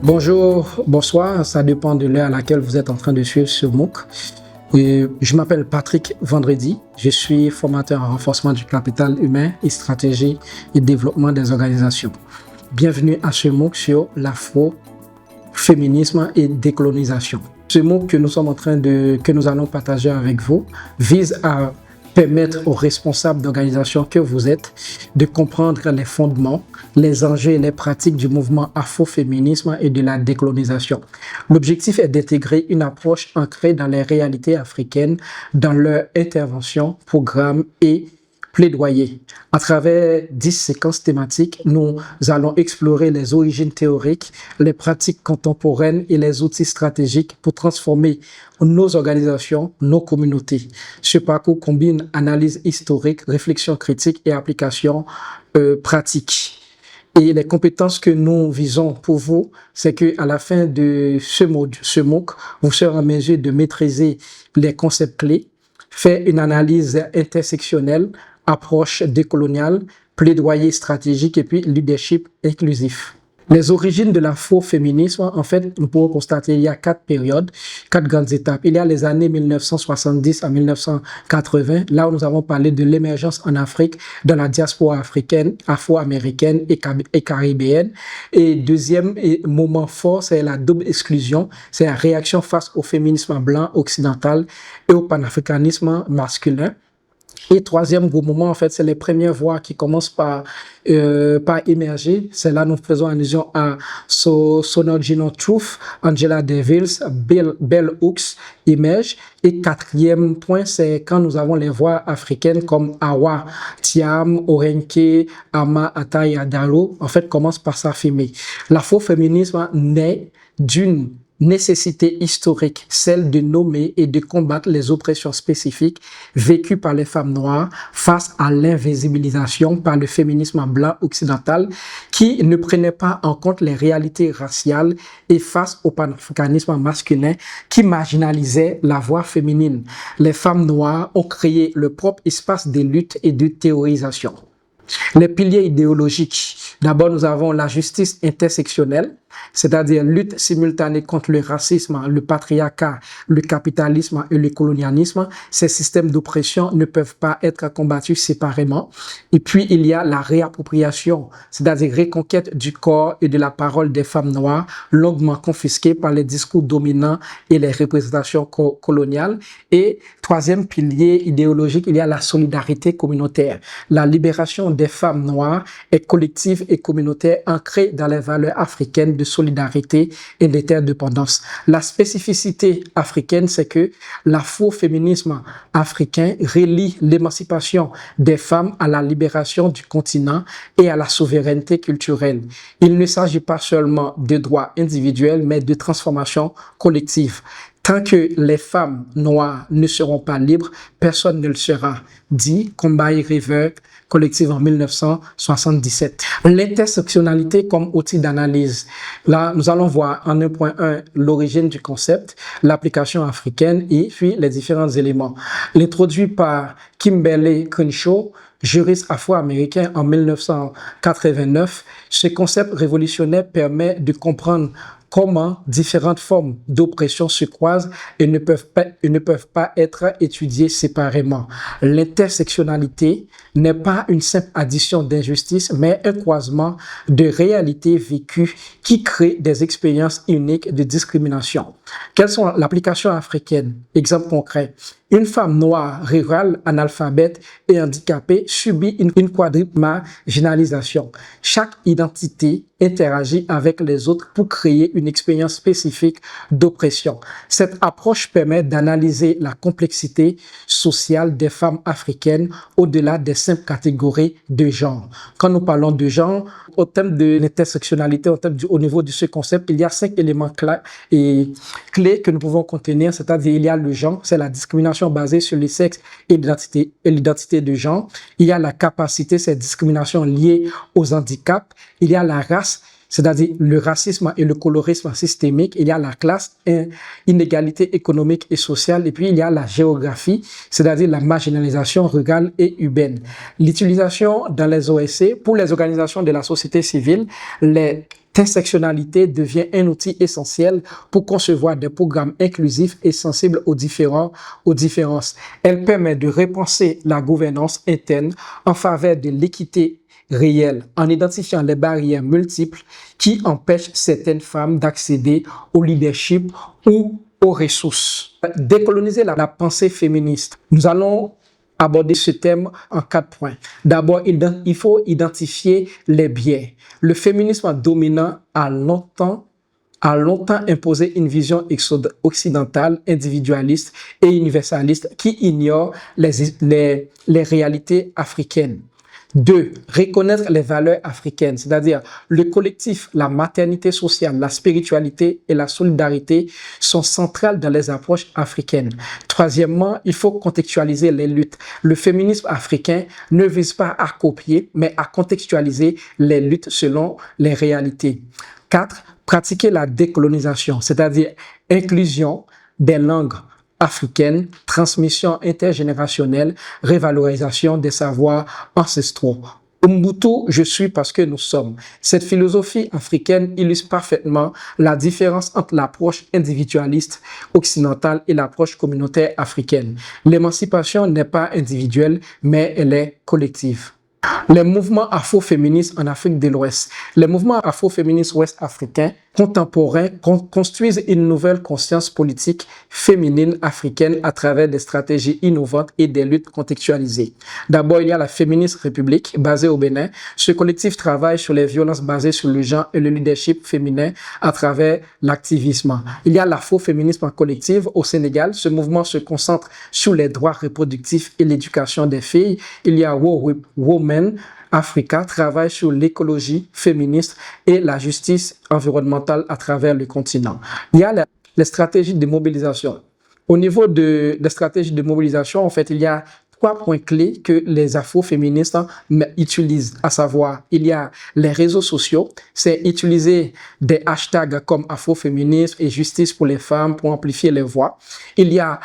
Bonjour, bonsoir, ça dépend de l'heure à laquelle vous êtes en train de suivre ce MOOC. Je m'appelle Patrick Vendredi, je suis formateur en renforcement du capital humain et stratégie et développement des organisations. Bienvenue à ce MOOC sur l'afroféminisme et décolonisation. Ce MOOC que nous allons partager avec vous vise à permettre aux responsables d'organisation que vous êtes de comprendre les fondements, les enjeux et les pratiques du mouvement afroféminisme et de la décolonisation. L'objectif est d'intégrer une approche ancrée dans les réalités africaines dans leur intervention, programme et plaidoyer. À travers 10 séquences thématiques, nous allons explorer les origines théoriques, les pratiques contemporaines et les outils stratégiques pour transformer nos organisations, nos communautés. Ce parcours combine analyse historique, réflexion critique et application pratique. Et les compétences que nous visons pour vous, c'est qu'à la fin de ce MOOC, vous serez en mesure de maîtriser les concepts clés, faire une analyse intersectionnelle, approche décoloniale, plaidoyer stratégique et puis leadership inclusif. Les origines de l'afroféminisme, en fait, nous pouvons constater qu'il y a 4 périodes, 4 grandes étapes. Il y a les années 1970 à 1980, là où nous avons parlé de l'émergence en Afrique dans la diaspora africaine, afro-américaine et caribéenne. Et deuxième moment fort, c'est la double exclusion, c'est la réaction face au féminisme blanc occidental et au panafricanisme masculin. Et troisième gros moment, en fait, c'est les premières voix qui commencent par émerger. C'est là nous faisons allusion à Sojourner Truth, Angela Davis, Bell Hooks émergent. Et quatrième point, c'est quand nous avons les voix africaines comme Awa Thiam, Orenke, Ama Atai Adaro, en fait, commencent par s'affirmer. L'afroféminisme naît d'une nécessité historique, celle de nommer et de combattre les oppressions spécifiques vécues par les femmes noires face à l'invisibilisation par le féminisme blanc occidental qui ne prenait pas en compte les réalités raciales et face au panafricanisme masculin qui marginalisait la voix féminine. Les femmes noires ont créé leur propre espace de lutte et de théorisation. Les piliers idéologiques. D'abord, nous avons la justice intersectionnelle, c'est-à-dire lutte simultanée contre le racisme, le patriarcat, le capitalisme et le colonialisme. Ces systèmes d'oppression ne peuvent pas être combattus séparément. Et puis, il y a la réappropriation, c'est-à-dire reconquête du corps et de la parole des femmes noires, longuement confisquées par les discours dominants et les représentations coloniales. Et troisième pilier idéologique, il y a la solidarité communautaire. La libération des femmes noires est collective et communautaire ancrée dans les valeurs africaines de solidarité et d'interdépendance. La spécificité africaine, c'est que l'afroféminisme africain relie l'émancipation des femmes à la libération du continent et à la souveraineté culturelle. Il ne s'agit pas seulement de droits individuels, mais de transformation collective. Tant que les femmes noires ne seront pas libres, personne ne le sera, dit Combahee River Collective en 1977. L'intersectionnalité comme outil d'analyse. Là, nous allons voir en 1.1 l'origine du concept, l'application africaine et puis les différents éléments. L'introduit par Kimberlé Crenshaw, juriste afro-américain en 1989, ce concept révolutionnaire permet de comprendre comment différentes formes d'oppression se croisent et ne peuvent pas être étudiées séparément. L'intersectionnalité n'est pas une simple addition d'injustices, mais un croisement de réalités vécues qui crée des expériences uniques de discrimination. Quelles sont l'application africaine? Exemple concret. Une femme noire, rurale, analphabète et handicapée subit une quadruple marginalisation. Chaque identité interagit avec les autres pour créer une expérience spécifique d'oppression. Cette approche permet d'analyser la complexité sociale des femmes africaines au-delà des simples catégories de genre. Quand nous parlons de genre, au thème de l'intersectionnalité, au niveau de ce concept, il y a 5 éléments clés que nous pouvons contenir, c'est-à-dire il y a le genre, c'est la discrimination basée sur le sexe et l'identité de genre. Il y a la capacité, c'est discrimination liée aux handicaps. Il y a la race, c'est-à-dire le racisme et le colorisme systémique. Il y a la classe, inégalité économique et sociale. Et puis, il y a la géographie, c'est-à-dire la marginalisation rurale et urbaine. L'utilisation dans les OSC, pour les organisations de la société civile, les intersectionnalité devient un outil essentiel pour concevoir des programmes inclusifs et sensibles aux différences. Elle permet de repenser la gouvernance interne en faveur de l'équité réelle en identifiant les barrières multiples qui empêchent certaines femmes d'accéder au leadership ou aux ressources. Décoloniser la pensée féministe. Nous allons aborder ce thème en 4 points. D'abord, il faut identifier les biais. Le féminisme dominant a longtemps imposé une vision occidentale, individualiste et universaliste qui ignore les réalités africaines. 2. Reconnaître les valeurs africaines, c'est-à-dire le collectif, la maternité sociale, la spiritualité et la solidarité sont centrales dans les approches africaines. Troisièmement, il faut contextualiser les luttes. Le féminisme africain ne vise pas à copier, mais à contextualiser les luttes selon les réalités. 4. Pratiquer la décolonisation, c'est-à-dire inclusion des langues africaine, transmission intergénérationnelle, révalorisation des savoirs ancestraux. Ubuntu, je suis parce que nous sommes. Cette philosophie africaine illustre parfaitement la différence entre l'approche individualiste occidentale et l'approche communautaire africaine. L'émancipation n'est pas individuelle, mais elle est collective. Les mouvements afroféministes en Afrique de l'Ouest. Les mouvements afroféministes ouest-africains contemporains construisent une nouvelle conscience politique féminine africaine à travers des stratégies innovantes et des luttes contextualisées. D'abord, il y a la Féministe République, basée au Bénin. Ce collectif travaille sur les violences basées sur le genre et le leadership féminin à travers l'activisme. Il y a l'afroféminisme collectif au Sénégal. Ce mouvement se concentre sur les droits reproductifs et l'éducation des filles. Il y a Women Africa travaille sur l'écologie féministe et la justice environnementale à travers le continent. Il y a les stratégies de mobilisation. Au niveau des stratégies de mobilisation, en fait, il y a 3 points clés que les afroféministes utilisent, à savoir, il y a les réseaux sociaux, c'est utiliser des hashtags comme afroféminisme et justice pour les femmes pour amplifier les voix. Il y a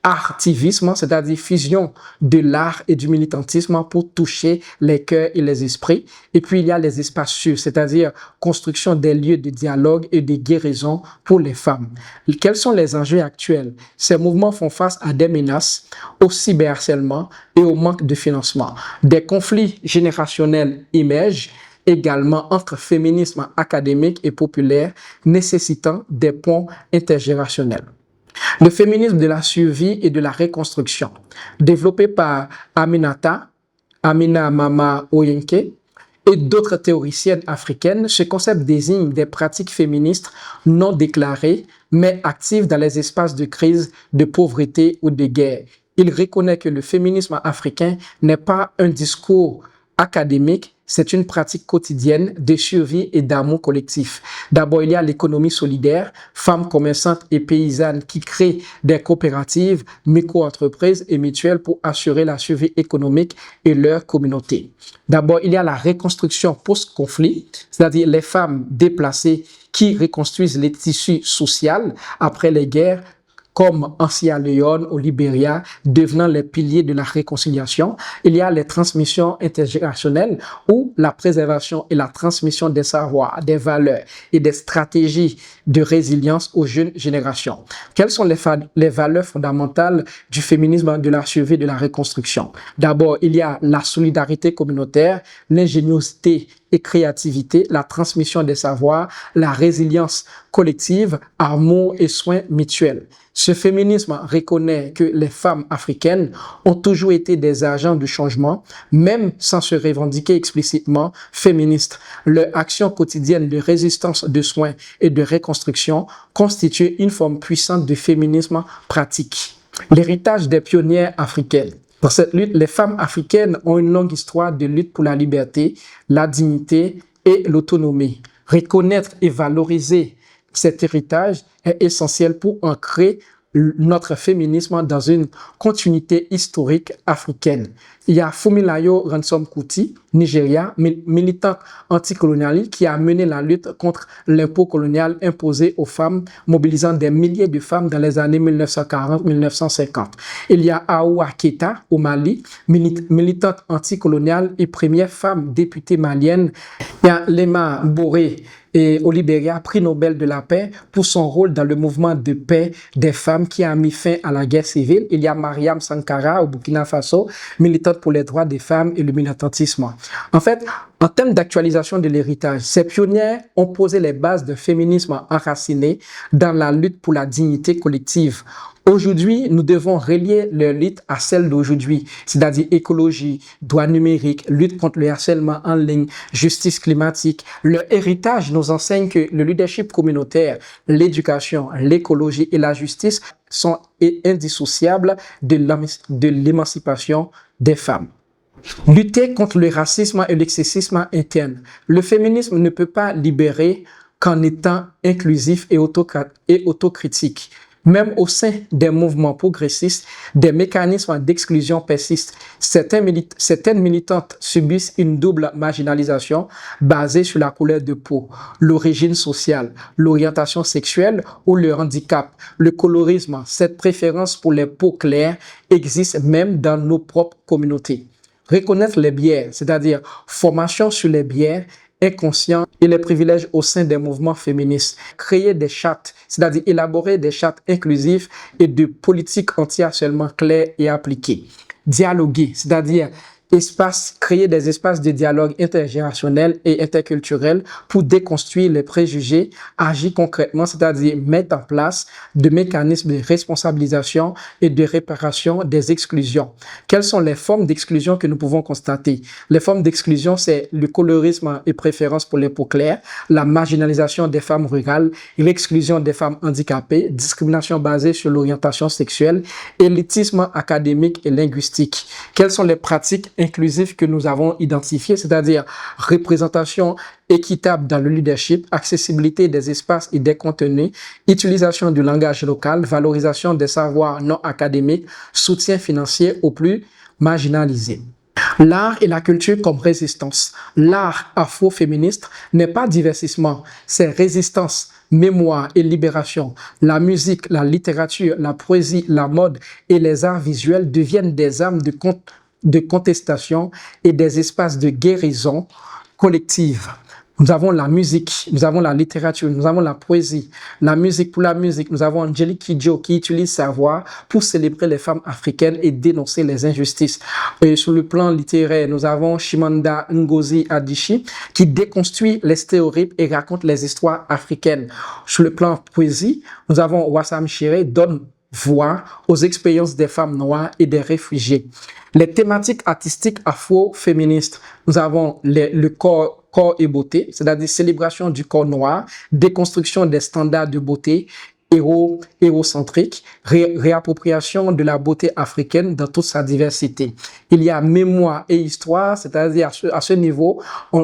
artivisme, c'est-à-dire fusion de l'art et du militantisme pour toucher les cœurs et les esprits. Et puis, il y a les espaces sûrs, c'est-à-dire construction des lieux de dialogue et de guérison pour les femmes. Quels sont les enjeux actuels? Ces mouvements font face à des menaces, au cyberharcèlement et au manque de financement. Des conflits générationnels émergent également entre féminisme académique et populaire, nécessitant des ponts intergénérationnels. Le féminisme de la survie et de la reconstruction, développé par Amina Mama Oyenke et d'autres théoriciennes africaines, ce concept désigne des pratiques féministes non déclarées, mais actives dans les espaces de crise, de pauvreté ou de guerre. Il reconnaît que le féminisme africain n'est pas un discours académique, c'est une pratique quotidienne de survie et d'amour collectif. D'abord, il y a l'économie solidaire, femmes commerçantes et paysannes qui créent des coopératives, micro-entreprises et mutuelles pour assurer la survie économique et leur communauté. D'abord, il y a la reconstruction post-conflit, c'est-à-dire les femmes déplacées qui reconstruisent les tissus sociaux après les guerres, comme en Sierra Leone, au Libéria, devenant les piliers de la réconciliation. Il y a les transmissions intergénérationnelles où la préservation et la transmission des savoirs, des valeurs et des stratégies de résilience aux jeunes générations. Quelles sont les valeurs fondamentales du féminisme de la survie de la reconstruction? D'abord, il y a la solidarité communautaire, l'ingéniosité et créativité, la transmission des savoirs, la résilience collective, amour et soins mutuels. Ce féminisme reconnaît que les femmes africaines ont toujours été des agents de changement, même sans se revendiquer explicitement féministes. Leur action quotidienne de résistance, de soins et de reconstruction constitue une forme puissante de féminisme pratique. L'héritage des pionnières africaines. Dans cette lutte, les femmes africaines ont une longue histoire de lutte pour la liberté, la dignité et l'autonomie. Reconnaître et valoriser cet héritage est essentiel pour ancrer notre féminisme dans une continuité historique africaine. Il y a Funmilayo Ransome Kuti, Nigeria, militante anticolonialiste qui a mené la lutte contre l'impôt colonial imposé aux femmes, mobilisant des milliers de femmes dans les années 1940-1950. Il y a Aoua Keita au Mali, militante anticoloniale et première femme députée malienne. Il y a Lema Boré et au Libéria, prix Nobel de la paix pour son rôle dans le mouvement de paix des femmes qui a mis fin à la guerre civile. Il y a Mariam Sankara au Burkina Faso, militante pour les droits des femmes et le militantisme. En fait, en termes d'actualisation de l'héritage, ces pionnières ont posé les bases d'un féminisme enraciné dans la lutte pour la dignité collective. Aujourd'hui, nous devons relier leur lutte à celle d'aujourd'hui, c'est-à-dire écologie, droits numériques, lutte contre le harcèlement en ligne, justice climatique. Leur héritage nous enseigne que le leadership communautaire, l'éducation, l'écologie et la justice sont indissociables de l'émancipation des femmes. Lutter contre le racisme et l'excessisme interne. Le féminisme ne peut pas libérer qu'en étant inclusif et autocritique. Même au sein des mouvements progressistes, des mécanismes d'exclusion persistent. Certaines militantes subissent une double marginalisation basée sur la couleur de peau, l'origine sociale, l'orientation sexuelle ou le handicap. Le colorisme, cette préférence pour les peaux claires, existe même dans nos propres communautés. Reconnaître les biais, c'est-à-dire formation sur les biais inconscients et les privilèges au sein des mouvements féministes. Créer des chartes, c'est-à-dire élaborer des chartes inclusives et de politiques anti-harcèlement claires et appliquées. Dialoguer, c'est-à-dire créer des espaces de dialogue intergénérationnel et interculturel pour déconstruire les préjugés, agir concrètement, c'est-à-dire mettre en place des mécanismes de responsabilisation et de réparation des exclusions. Quelles sont les formes d'exclusion que nous pouvons constater? Les formes d'exclusion, c'est le colorisme et préférence pour les peaux claires, la marginalisation des femmes rurales, l'exclusion des femmes handicapées, discrimination basée sur l'orientation sexuelle, élitisme académique et linguistique. Quelles sont les pratiques inclusif que nous avons identifié, c'est-à-dire représentation équitable dans le leadership, accessibilité des espaces et des contenus, utilisation du langage local, valorisation des savoirs non académiques, soutien financier aux plus marginalisés. L'art et la culture comme résistance. L'art afro-féministe n'est pas divertissement, c'est résistance, mémoire et libération. La musique, la littérature, la poésie, la mode et les arts visuels deviennent des armes de contestation et des espaces de guérison collective. Nous avons la musique, nous avons la littérature, nous avons la poésie, la musique pour la musique. Nous avons Angélique Kidjo qui utilise sa voix pour célébrer les femmes africaines et dénoncer les injustices. Et sur le plan littéraire, nous avons Chimamanda Ngozi Adichie qui déconstruit les stéréotypes et raconte les histoires africaines. Sur le plan poésie, nous avons Wassam Chiré donne voix aux expériences des femmes noires et des réfugiés. Les thématiques artistiques afro-féministes, nous avons le corps et beauté, c'est-à-dire célébration du corps noir, déconstruction des standards de beauté, hérocentrique, réappropriation de la beauté africaine dans toute sa diversité. Il y a mémoire et histoire, c'est-à-dire à ce niveau,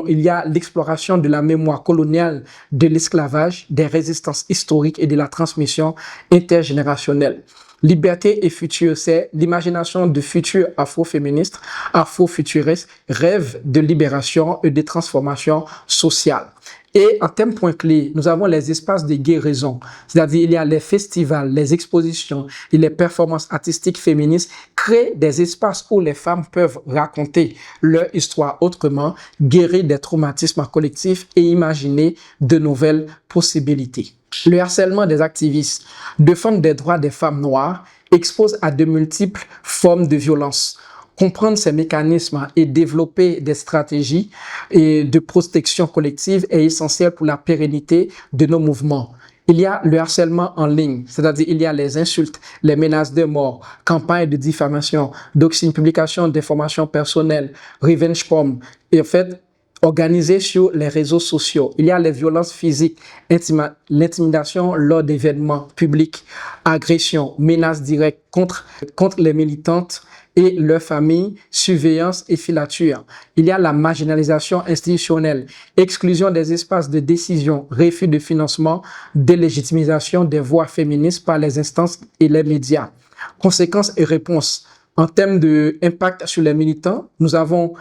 il y a l'exploration de la mémoire coloniale, de l'esclavage, des résistances historiques et de la transmission intergénérationnelle. Liberté et futur, c'est l'imagination de futurs afro-féministes, afro-futuristes, rêve de libération et de transformation sociale. Et en thème point clé, nous avons les espaces de guérison, c'est-à-dire il y a les festivals, les expositions et les performances artistiques féministes créent des espaces où les femmes peuvent raconter leur histoire autrement, guérir des traumatismes collectifs et imaginer de nouvelles possibilités. Le harcèlement des activistes, défendre des droits des femmes noires, expose à de multiples formes de violence. Comprendre ces mécanismes et développer des stratégies de protection collective est essentiel pour la pérennité de nos mouvements. Il y a le harcèlement en ligne, c'est-à-dire il y a les insultes, les menaces de mort, campagnes de diffamation, doxing, publication d'informations personnelles, revenge porn, et en fait, organisées sur les réseaux sociaux. Il y a les violences physiques, l'intimidation lors d'événements publics, agressions, menaces directes contre les militantes et leurs familles, surveillance et filature. Il y a la marginalisation institutionnelle, exclusion des espaces de décision, refus de financement, délégitimisation des voix féministes par les instances et les médias. Conséquences et réponses. En termes d'impact sur les militants, nous avons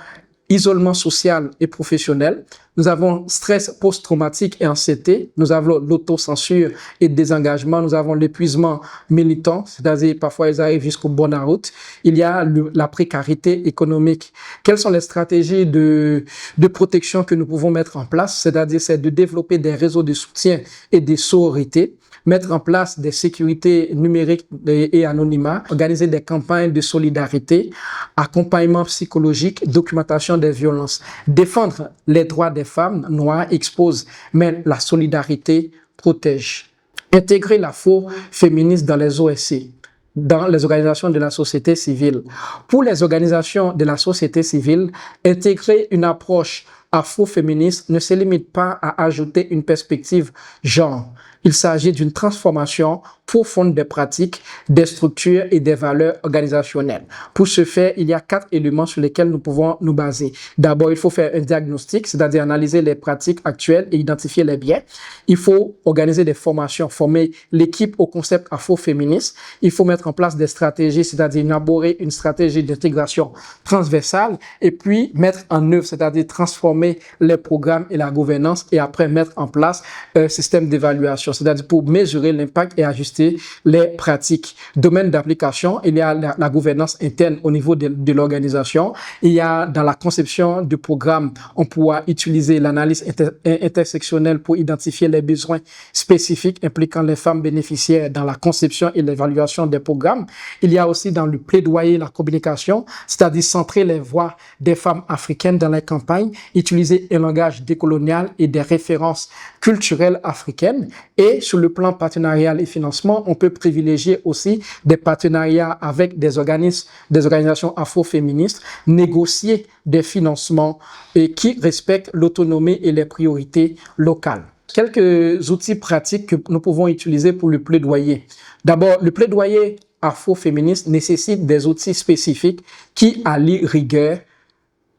isolement social et professionnel. Nous avons stress post-traumatique et anxiété. Nous avons l'autocensure et désengagement. Nous avons l'épuisement militant, c'est-à-dire parfois ils arrivent jusqu'au burn-out. Il y a la précarité économique. Quelles sont les stratégies de protection que nous pouvons mettre en place? C'est-à-dire c'est de développer des réseaux de soutien et de sororité, mettre en place des sécurités numériques et anonymat, organiser des campagnes de solidarité, accompagnement psychologique, documentation des violences, défendre les droits des femmes noires expose, mais la solidarité protège. Intégrer l'afro-féminisme dans les OSC, dans les organisations de la société civile. Pour les organisations de la société civile, intégrer une approche afro-féministe ne se limite pas à ajouter une perspective genre. Il s'agit d'une transformation profonde des pratiques, des structures et des valeurs organisationnelles. Pour ce faire, il y a 4 éléments sur lesquels nous pouvons nous baser. D'abord, il faut faire un diagnostic, c'est-à-dire analyser les pratiques actuelles et identifier les biais. Il faut organiser des formations, former l'équipe au concept afro-féministe. Il faut mettre en place des stratégies, c'est-à-dire élaborer une stratégie d'intégration transversale et puis mettre en œuvre, c'est-à-dire transformer les programmes et la gouvernance et après mettre en place un système d'évaluation, c'est-à-dire pour mesurer l'impact et ajuster les pratiques. Domaine d'application, il y a la gouvernance interne au niveau de l'organisation. Il y a dans la conception du programme, on pourra utiliser l'analyse intersectionnelle pour identifier les besoins spécifiques impliquant les femmes bénéficiaires dans la conception et l'évaluation des programmes. Il y a aussi dans le plaidoyer la communication, c'est-à-dire centrer les voix des femmes africaines dans les campagnes, utiliser un langage décolonial et des références culturelles africaines. Et sur le plan partenarial et financement, on peut privilégier aussi des partenariats avec des organisations afro-féministes, négocier des financements qui respectent l'autonomie et les priorités locales. Quelques outils pratiques que nous pouvons utiliser pour le plaidoyer. D'abord, le plaidoyer afro-féministe nécessite des outils spécifiques qui allient rigueur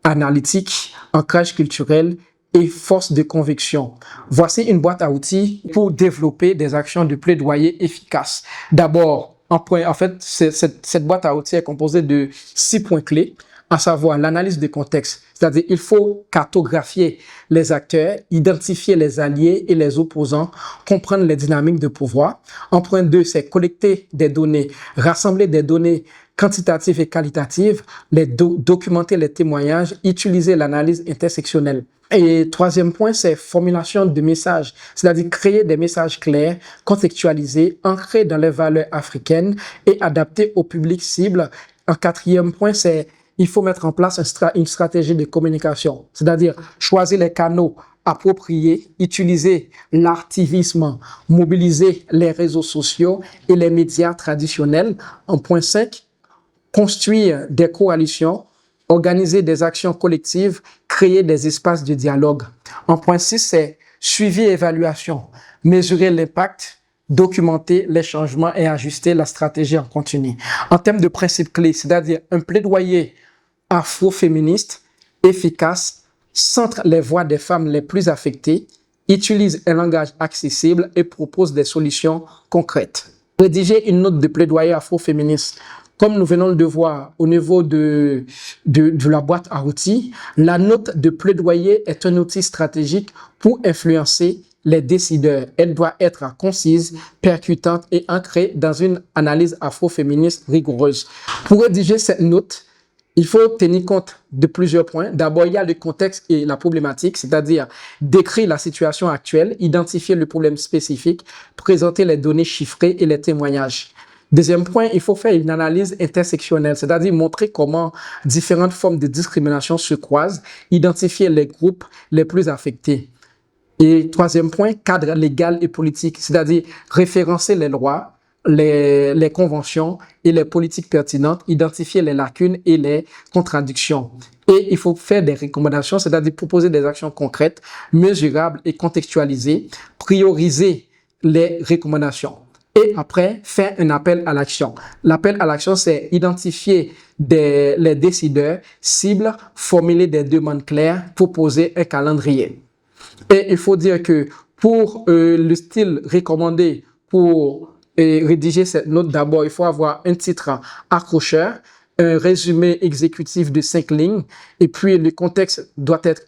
analytique, ancrage culturel et force de conviction. Voici une boîte à outils pour développer des actions de plaidoyer efficaces. D'abord, en fait, cette boîte à outils est composée de 6 points clés, à savoir l'analyse de contexte, c'est-à-dire il faut cartographier les acteurs, identifier les alliés et les opposants, comprendre les dynamiques de pouvoir. En point 2, c'est collecter des données, rassembler des données quantitatives et qualitatives, documenter les témoignages, utiliser l'analyse intersectionnelle. Et troisième point, c'est formulation de messages, c'est-à-dire créer des messages clairs, contextualisés, ancrés dans les valeurs africaines et adaptés au public cible. Un quatrième point, c'est il faut mettre en place une stratégie de communication, c'est-à-dire choisir les canaux appropriés, utiliser l'artivisme, mobiliser les réseaux sociaux et les médias traditionnels. En point 5, construire des coalitions, organiser des actions collectives, créer des espaces de dialogue. En point 6, c'est suivi et évaluation, mesurer l'impact, documenter les changements et ajuster la stratégie en continu. En termes de principes clés, c'est-à-dire un plaidoyer afro-féministe, efficace, centre les voix des femmes les plus affectées, utilise un langage accessible et propose des solutions concrètes. Rédiger une note de plaidoyer afro-féministe. Comme nous venons de voir au niveau de la boîte à outils, la note de plaidoyer est un outil stratégique pour influencer les décideurs. Elle doit être concise, percutante et ancrée dans une analyse afro-féministe rigoureuse. Pour rédiger cette note, il faut tenir compte de plusieurs points. D'abord, il y a le contexte et la problématique, c'est-à-dire décrire la situation actuelle, identifier le problème spécifique, présenter les données chiffrées et les témoignages. Deuxième point, il faut faire une analyse intersectionnelle, c'est-à-dire montrer comment différentes formes de discrimination se croisent, identifier les groupes les plus affectés. Et troisième point, cadre légal et politique, c'est-à-dire référencer les lois, les conventions et les politiques pertinentes, identifier les lacunes et les contradictions. Et il faut faire des recommandations, c'est-à-dire proposer des actions concrètes, mesurables et contextualisées, prioriser les recommandations. Et après, faire un appel à l'action. L'appel à l'action, c'est identifier les décideurs, cibles, formuler des demandes claires, proposer un calendrier. Et il faut dire que pour le style recommandé pour rédiger cette note, d'abord, il faut avoir un titre accrocheur, un résumé exécutif de 5 lignes et puis le contexte doit être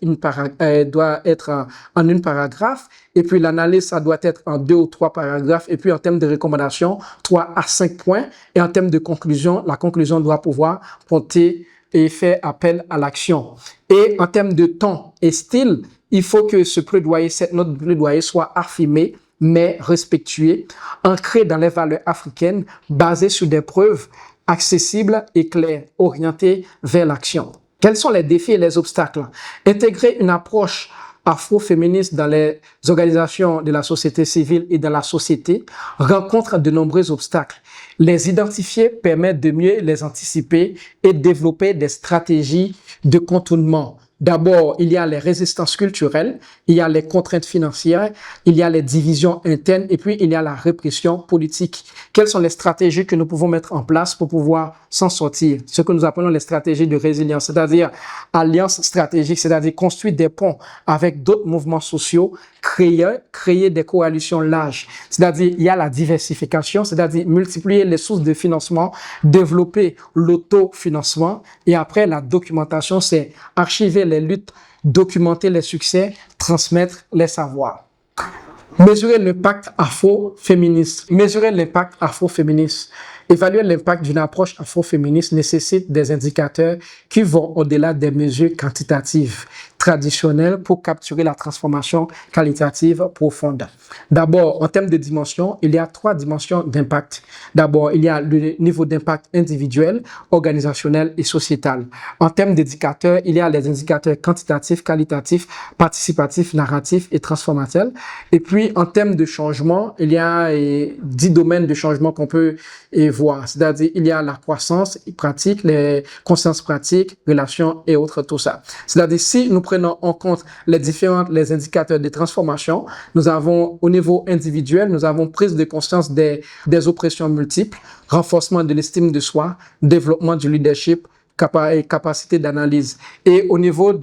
en une paragraphe et puis l'analyse, ça doit être en 2 ou 3 paragraphes et puis en termes de recommandations, 3 à 5 points et en termes de conclusion, la conclusion doit pouvoir porter et faire appel à l'action. Et en termes de ton et style, il faut que ce plaidoyer, cette note de plaidoyer soit affirmée, mais respectuée, ancrée dans les valeurs africaines, basée sur des preuves accessibles et claires, orientées vers l'action. Quels sont les défis et les obstacles? Intégrer une approche afro-féministe dans les organisations de la société civile et dans la société rencontre de nombreux obstacles. Les identifier permet de mieux les anticiper et développer des stratégies de contournement. D'abord, il y a les résistances culturelles, il y a les contraintes financières, il y a les divisions internes et puis il y a la répression politique. Quelles sont les stratégies que nous pouvons mettre en place pour pouvoir s'en sortir? Ce que nous appelons les stratégies de résilience, c'est-à-dire alliance stratégique, c'est-à-dire construire des ponts avec d'autres mouvements sociaux, créer des coalitions larges. C'est-à-dire il y a la diversification, c'est-à-dire multiplier les sources de financement, développer l'autofinancement et après la documentation, c'est archiver les luttes, documenter les succès, transmettre les savoirs. Mesurer l'impact afro-féministe. Mesurer l'impact afro-féministe. Évaluer l'impact d'une approche afro-féministe nécessite des indicateurs qui vont au-delà des mesures quantitatives traditionnelles pour capturer la transformation qualitative profonde. D'abord, en termes de dimensions, il y a 3 dimensions d'impact. D'abord, il y a le niveau d'impact individuel, organisationnel et sociétal. En termes d'indicateurs, il y a les indicateurs quantitatifs, qualitatifs, participatifs, narratifs et transformateurs. Et puis, en termes de changement, il y a 10 domaines de changement qu'on peut voir. C'est-à-dire, il y a la croissance pratique, les consciences pratiques, relations et autres, tout ça. C'est-à-dire, si nous prenons en compte les indicateurs de transformation, nous avons au niveau individuel, nous avons prise de conscience des oppressions multiples, renforcement de l'estime de soi, développement du leadership, capacité d'analyse. Et au niveau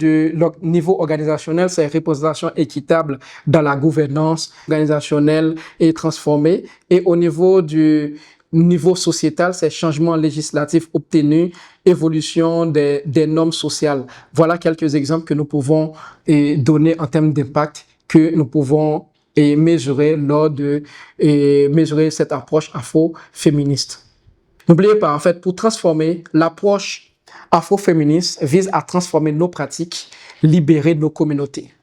organisationnel, c'est représentation équitable dans la gouvernance organisationnelle et transformée. Et au niveau sociétal, c'est changement législatif obtenu, évolution des normes sociales. Voilà quelques exemples que nous pouvons donner en termes d'impact que nous pouvons mesurer mesurer cette approche afro-féministe. N'oubliez pas, en fait, pour transformer, l'approche afro-féministe vise à transformer nos pratiques, libérer nos communautés.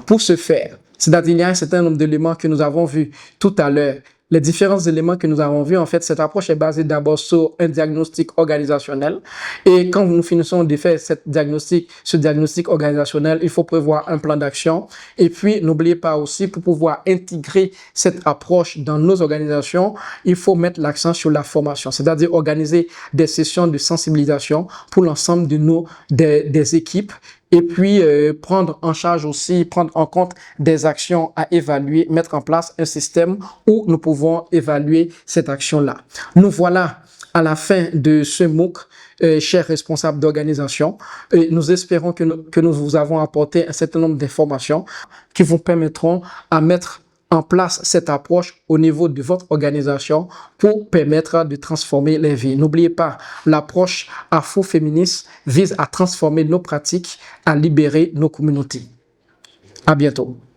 Pour ce faire, c'est-à-dire il y a un certain nombre d'éléments que nous avons vus tout à l'heure. Les différents éléments que nous avons vus, en fait, cette approche est basée d'abord sur un diagnostic organisationnel. Et quand nous finissons de faire ce diagnostic organisationnel, il faut prévoir un plan d'action. Et puis, n'oubliez pas aussi, pour pouvoir intégrer cette approche dans nos organisations, il faut mettre l'accent sur la formation, c'est-à-dire organiser des sessions de sensibilisation pour l'ensemble des équipes. Et puis, prendre en compte des actions à évaluer, mettre en place un système où nous pouvons évaluer cette action-là. Nous voilà à la fin de ce MOOC, chers responsables d'organisation. Nous espérons que nous vous avons apporté un certain nombre d'informations qui vous permettront à mettre en place cette approche au niveau de votre organisation pour permettre de transformer les vies. N'oubliez pas, l'approche afro-féministe vise à transformer nos pratiques, à libérer nos communautés. À bientôt.